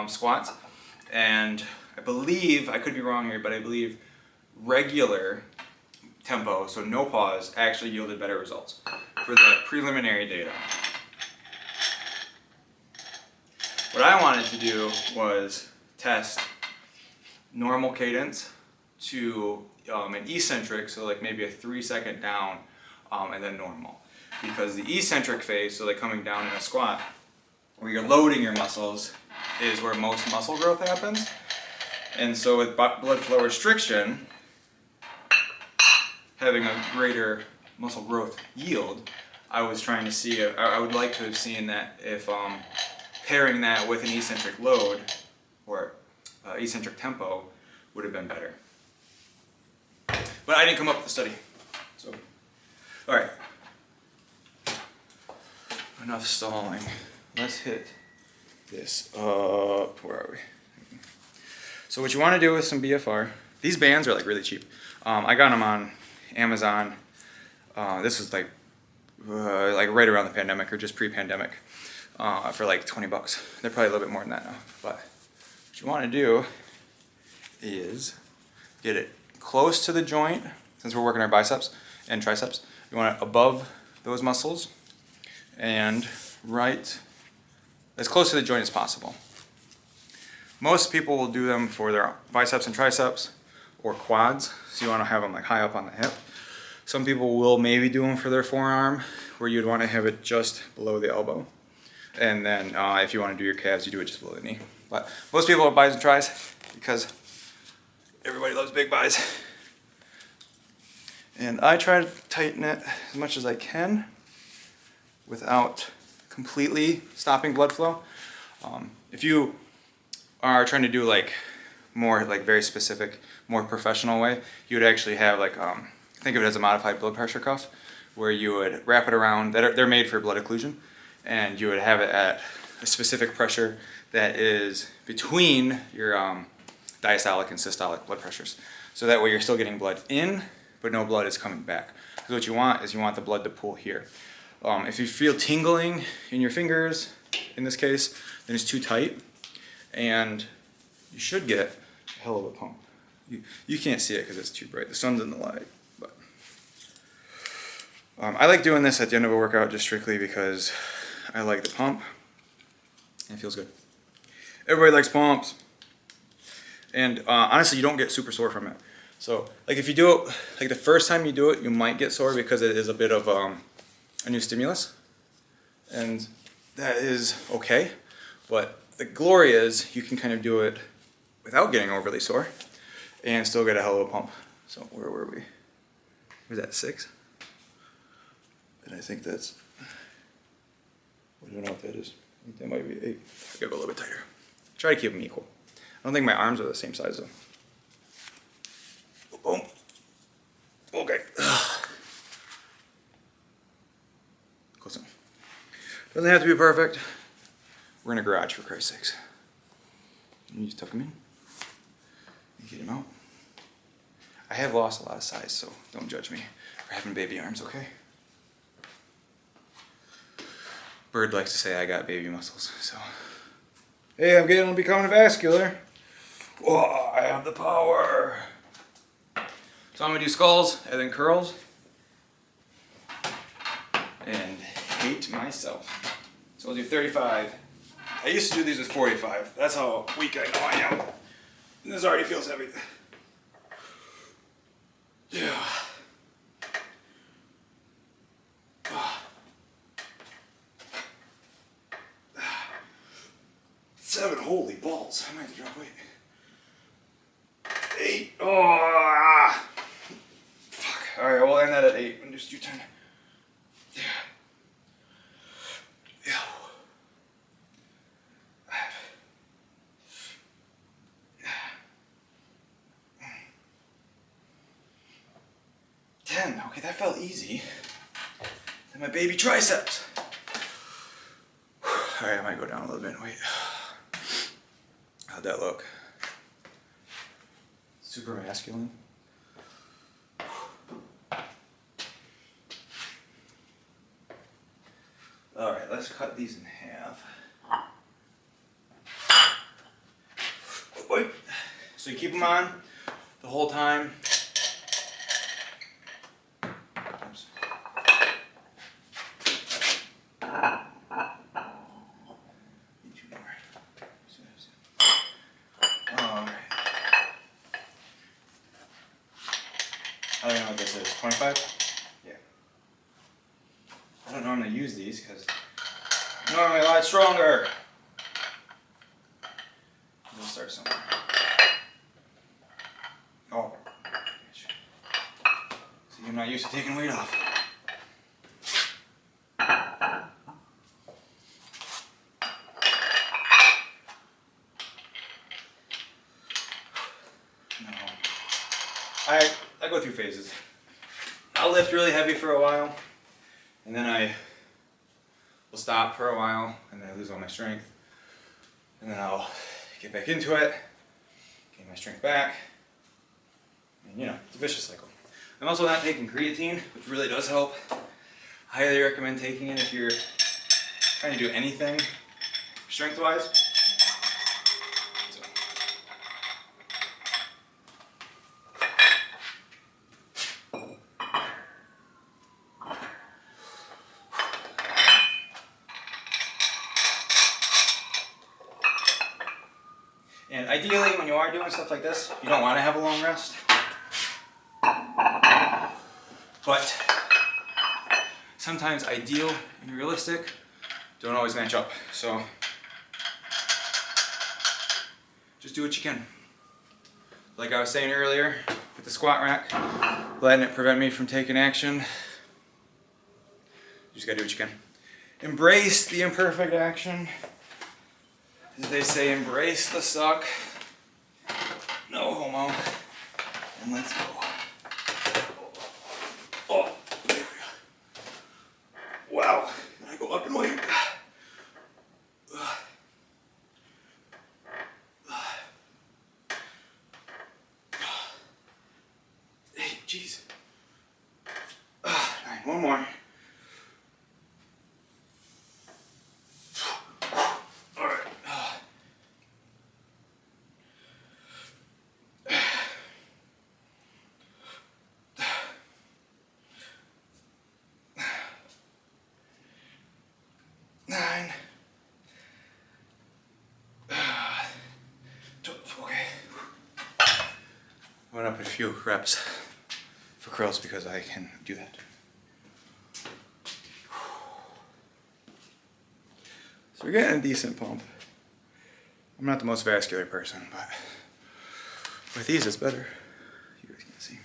squats, and I believe, I could be wrong here, but I believe regular tempo, so no pause, actually yielded better results for the preliminary data. What I wanted to do was test normal cadence to an eccentric, so like maybe a 3-second down, and then normal. Because the eccentric phase, so like coming down in a squat, where you're loading your muscles, is where most muscle growth happens. And so with blood flow restriction, having a greater muscle growth yield, I was trying to see, I would like to have seen that if pairing that with an eccentric load, or eccentric tempo, would have been better. But I didn't come up with the study. So, all right. Enough stalling. Let's hit this up. Where are we? So what you want to do with some BFR, these bands are like really cheap. I got them on Amazon. This was like right around the pandemic, or just pre-pandemic, for like 20 bucks. They're probably a little bit more than that now. But what you want to do is get it close to the joint, since we're working our biceps and triceps. You want it above those muscles and right as close to the joint as possible. Most people will do them for their biceps and triceps or quads, so you want to have them like high up on the hip. Some people will maybe do them for their forearm, where you'd want to have it just below the elbow. And then if you want to do your calves, you do it just below the knee. But most people are bis and tris, because everybody loves big bis. And I try to tighten it as much as I can without completely stopping blood flow. If you are trying to do like more like very specific, more professional way, you would actually have like, think of it as a modified blood pressure cuff, where you would wrap it around, they're made for blood occlusion, and you would have it at a specific pressure that is between your diastolic and systolic blood pressures. So that way you're still getting blood in, but no blood is coming back. So what you want is you want the blood to pool here. If you feel tingling in your fingers, in this case, then it's too tight, and you should get a hell of a pump. You can't see it because it's too bright. The sun's in the light. But I like doing this at the end of a workout just strictly because I like the pump, and it feels good. Everybody likes pumps. And honestly, you don't get super sore from it. So, like if you do it, like the first time you do it, you might get sore because it is a bit of a new stimulus. And that is okay. But the glory is you can kind of do it without getting overly sore and still get a hell of a pump. So where were we? Was that 6? And I think that's, I don't know what that is. I think that might be 8. I gotta go a little bit tighter. Try to keep them equal. I don't think my arms are the same size though. Boom. Okay. Close enough. Doesn't have to be perfect. We're in a garage, for Christ's sakes. You just tuck them in. You get them out. I have lost a lot of size, so don't judge me for having baby arms, okay? Bird likes to say I got baby muscles, so. Hey, I'm becoming vascular. Oh, I have the power. So I'm gonna do skulls and then curls and hate myself. So we'll do 35. I used to do these with 45. That's how weak I know I am. And this already feels heavy. Yeah. 7, holy balls. I might have to drop weight. 8, oh, fuck. All right, we'll end that at 8 and just do 10. Yeah. Yeah. 10, okay, that felt easy. And my baby triceps. All right, I might go down a little bit, wait. How'd that look? Super masculine. All right, let's cut these in half. Wait. So you keep them on the whole time. Oops. Need 2 more. All right. I don't know what this is. 25? Yeah. I don't normally use these because I'm normally a lot stronger. We'll start somewhere. Oh. See, I'm not used to taking weight off. No. I go through phases. I'll lift really heavy for a while, and then I will stop for a while, and then I lose all my strength, and then I'll get back into it, gain my strength back, and you know, it's a vicious cycle. I'm also not taking creatine, which really does help. I highly recommend taking it if you're trying to do anything strength-wise. And ideally, when you are doing stuff like this, you don't want to have a long rest. But sometimes ideal and realistic don't always match up. So just do what you can. Like I was saying earlier with the squat rack, letting it prevent me from taking action. You just gotta do what you can. Embrace the imperfect action. As they say, embrace the suck. No homo. And let's go. Oh, there we go. Wow. Can I go up in weight? Hey, jeez. 9, one more. I went up a few reps for curls because I can do that. So we're getting a decent pump. I'm not the most vascular person, but with these it's better. You guys can see.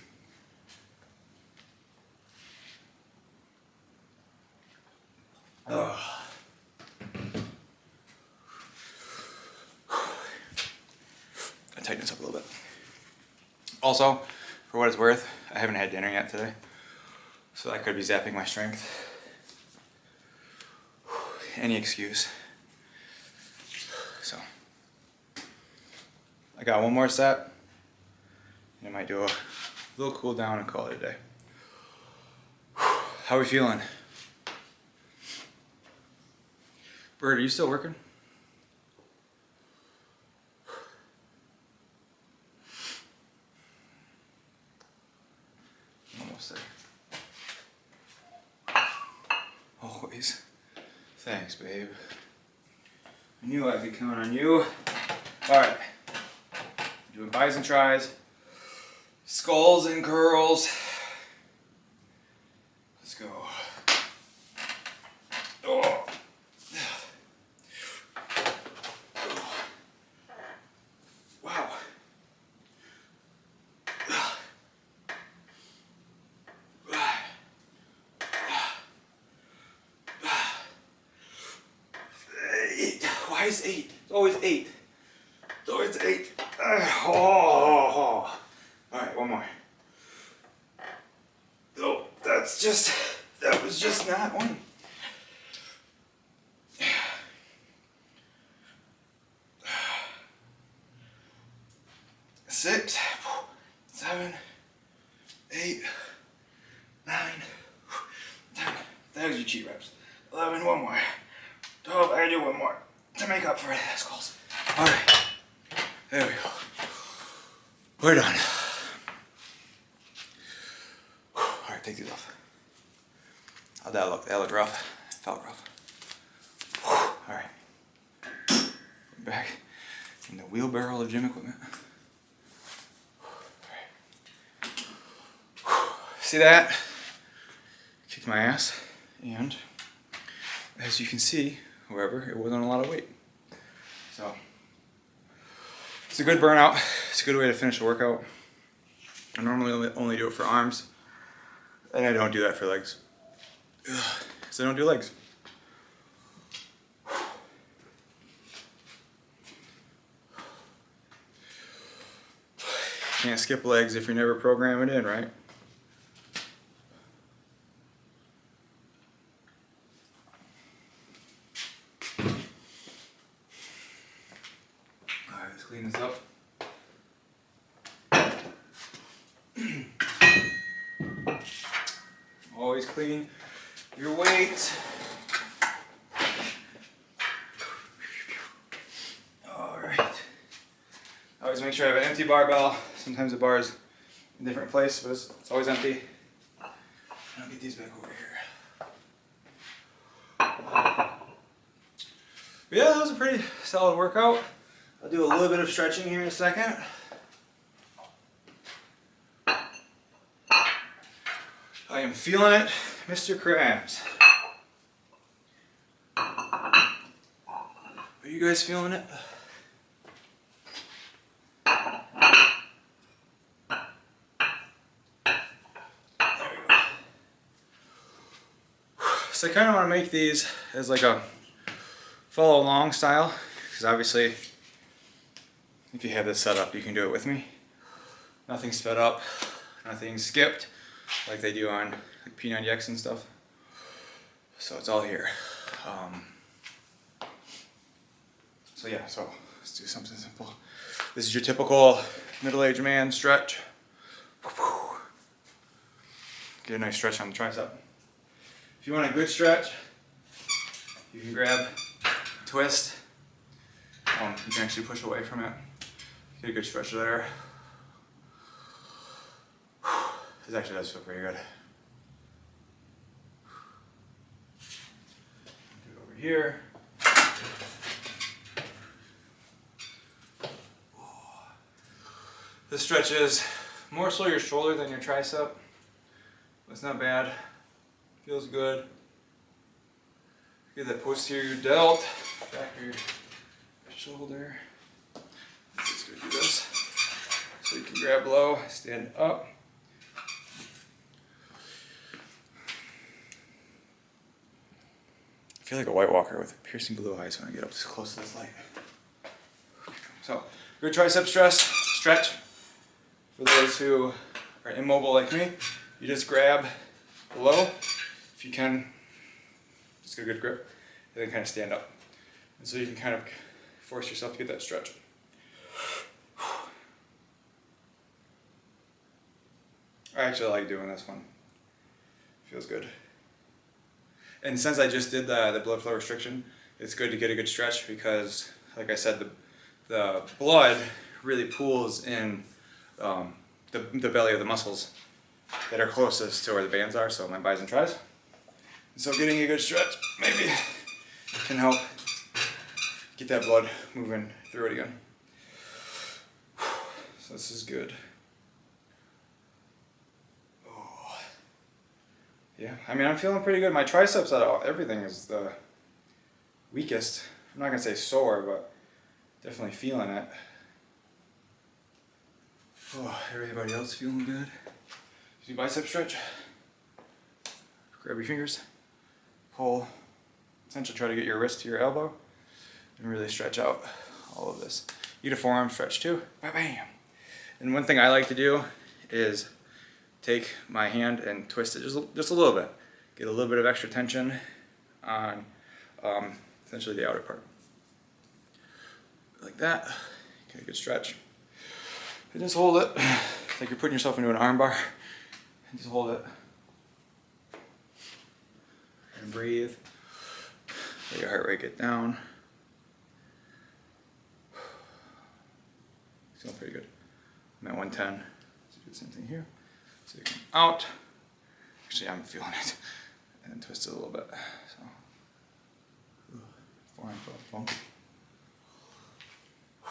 Oh. I tighten this up a little bit. Also, for what it's worth, I haven't had dinner yet today, so that could be zapping my strength. Any excuse. So, I got one more set, and I might do a little cool down and call it a day. How are we feeling? Bird, are you still working? almost there. Always. Thanks, babe. I knew I could count on you. Alright. Doing bis and tris. Skulls and curls. Let's go. Oh. Wow. Why is 8? It's always 8. It's always 8. Oh. Alright, one more. Oh, that was just not one. 6, 7, 8, 9, 10. That was your cheat reps. 11, one more. 12, I gotta do one more to make up for the skulls. Alright. There we go. We're done. Alright, take these off. How'd that look? That looked rough. Felt rough. Alright. Back in the wheelbarrow of gym equipment. See that? Kicked my ass, and as you can see, however, it wasn't a lot of weight. So it's a good burnout. It's a good way to finish a workout. I normally only do it for arms, and I don't do that for legs. Because I don't do legs. Can't skip legs if you never program it in, right? Alright, let's clean this up. Always clean your weights. Alright. Always make sure I have an empty barbell. Sometimes the bar is in a different place, but it's always empty. I'll get these back over here. But yeah, that was a pretty solid workout. I'll do a little bit of stretching here in a second. I am feeling it, Mr. Krabs. Are you guys feeling it? So I kind of want to make these as like a follow along style, because obviously if you have this set up you can do it with me. Nothing's sped up, nothing's skipped like they do on like P90X and stuff. So it's all here. So yeah, so let's do something simple. This is your typical middle-aged man stretch. Get a nice stretch on the tricep. If you want a good stretch, you can grab, twist. You can actually push away from it. Get a good stretch there. This actually does feel pretty good. Do it over here. This stretches more so your shoulder than your tricep. It's not bad. Feels good. Get that posterior delt, back of your shoulder. Let's just go do this. So you can grab low, stand up. I feel like a White Walker with piercing blue eyes when I get up this close to this light. So, good tricep stretch. For those who are immobile like me, you just grab below. If you can, just get a good grip, and then kind of stand up. And so you can kind of force yourself to get that stretch. I actually like doing this one. Feels good. And since I just did the blood flow restriction, it's good to get a good stretch because, like I said, the blood really pools in the belly of the muscles. that are closest to where the bands are, so my bis and tris. So getting a good stretch maybe can help get that blood moving through it again. So this is good. Oh. Yeah, I mean, I'm feeling pretty good. My triceps out of everything is the weakest. I'm not gonna say sore, but definitely feeling it. Oh, everybody else feeling good? Do bicep stretch. Grab your fingers, pull. Essentially try to get your wrist to your elbow and really stretch out all of this. You get a forearm stretch too. Bam, bam. And one thing I like to do is take my hand and twist it just a little bit. Get a little bit of extra tension on essentially the outer part. Like that. Get a good stretch. And just hold it. It's like you're putting yourself into an arm bar. And just hold it. And breathe. Let your heart rate get down. Feeling pretty good. I'm at 110. So do the same thing here. So you come out. Actually, I'm feeling it. And then twist it a little bit. So, forearm funky. I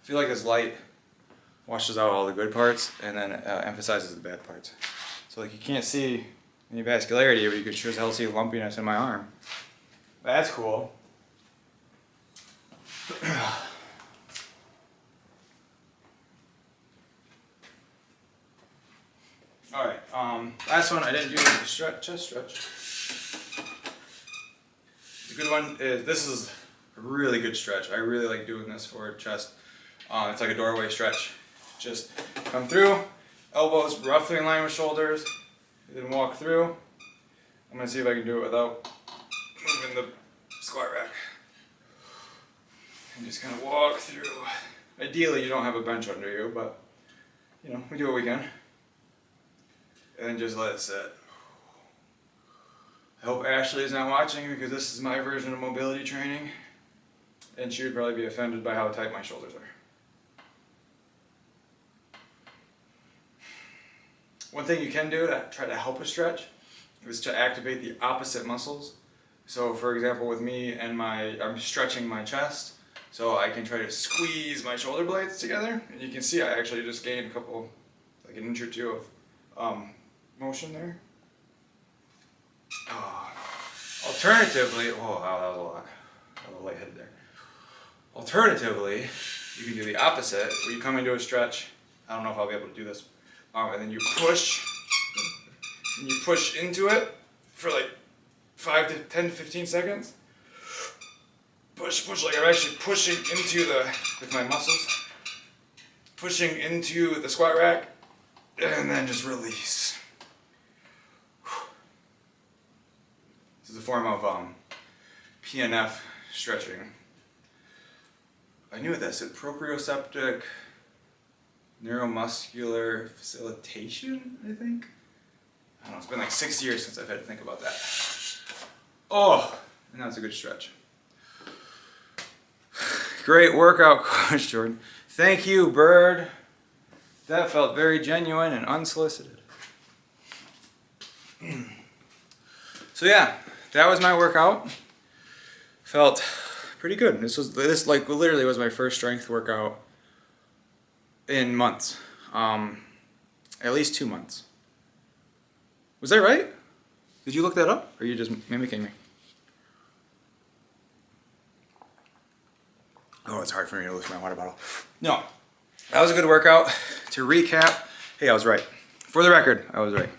feel like this light washes out all the good parts and then emphasizes the bad parts. So like you can't see any vascularity, but you can sure as hell see lumpiness in my arm. That's cool. Alright, last one, I didn't do the chest stretch. The good one is, this is a really good stretch. I really like doing this for chest. It's like a doorway stretch. Just come through, elbows roughly in line with shoulders, then walk through. I'm gonna see if I can do it without moving the squat rack. And just kind of walk through. Ideally, you don't have a bench under you, but you know, we do what we can. And then just let it sit. I hope Ashley is not watching because this is my version of mobility training, and she would probably be offended by how tight my shoulders are. One thing you can do to try to help a stretch is to activate the opposite muscles. So for example, with me and I'm stretching my chest, so I can try to squeeze my shoulder blades together, and you can see I actually just gained a couple, like an inch or two of motion there. Alternatively, oh wow, that was a lot. A little lightheaded there. Alternatively, you can do the opposite, where you come into a stretch. I don't know if I'll be able to do this. And then you push into it for like 5 to 10 to 15 seconds. Push, like I'm actually pushing into with my muscles. Pushing into the squat rack, and then just release. This is a form of PNF stretching. I knew what that said, proprioceptive neuromuscular facilitation, I think. I don't know, it's been like 6 years since I've had to think about that. Oh, and that's a good stretch. Great workout, Coach Jordan. Thank you, Bird. That felt very genuine and unsolicited. So yeah, that was my workout. Felt pretty good. This like literally was my first strength workout in months. At least 2 months. Was that right? Did you look that up, or are you just mimicking me? Oh, it's hard for me to lift my water bottle. No, that was a good workout. To recap, hey, I was right. For the record, I was right.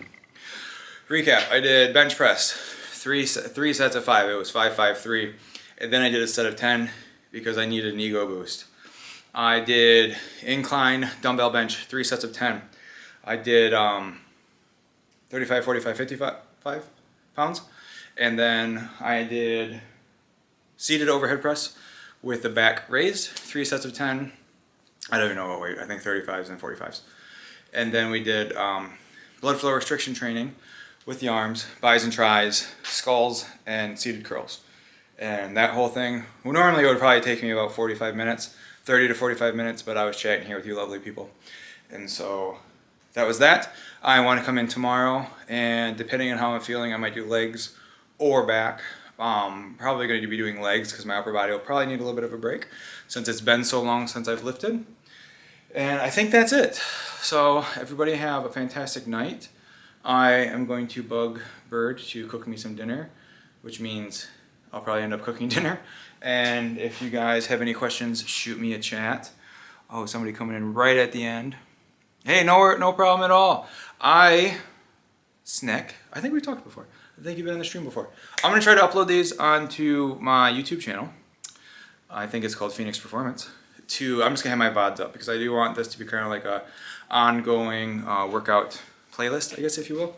Recap, I did bench press, three sets of 5. It was 5, 5, 3. And then I did a set of 10 because I needed an ego boost. I did incline dumbbell bench, 3 sets of 10. I did 35, 45, 55 pounds. And then I did seated overhead press with the back raised, 3 sets of 10. I don't even know what weight, I think 35s and 45s. And then we did blood flow restriction training with the arms, bis and tris, skulls, and seated curls. And that whole thing, well, normally it would probably take me about 45 minutes, 30 to 45 minutes, but I was chatting here with you lovely people. And so that was that. I want to come in tomorrow, and depending on how I'm feeling, I might do legs or back. Probably going to be doing legs because my upper body will probably need a little bit of a break since it's been so long since I've lifted. And I think that's it. So everybody have a fantastic night. I am going to bug Bird to cook me some dinner, which means I'll probably end up cooking dinner. And if you guys have any questions, shoot me a chat. Oh, somebody coming in right at the end. Hey, no problem at all. Snick. I think we talked before. I think you've been in the stream before. I'm going to try to upload these onto my YouTube channel. I think it's called Phoenix Performance. I'm just going to have my VODs up because I do want this to be kind of like a ongoing workout playlist, I guess, if you will.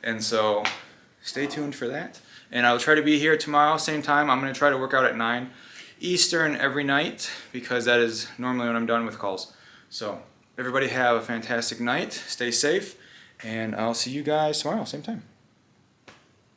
And so stay tuned for that. And I'll try to be here tomorrow, same time. I'm going to try to work out at 9 Eastern every night because that is normally when I'm done with calls. So everybody have a fantastic night. Stay safe. And I'll see you guys tomorrow, same time.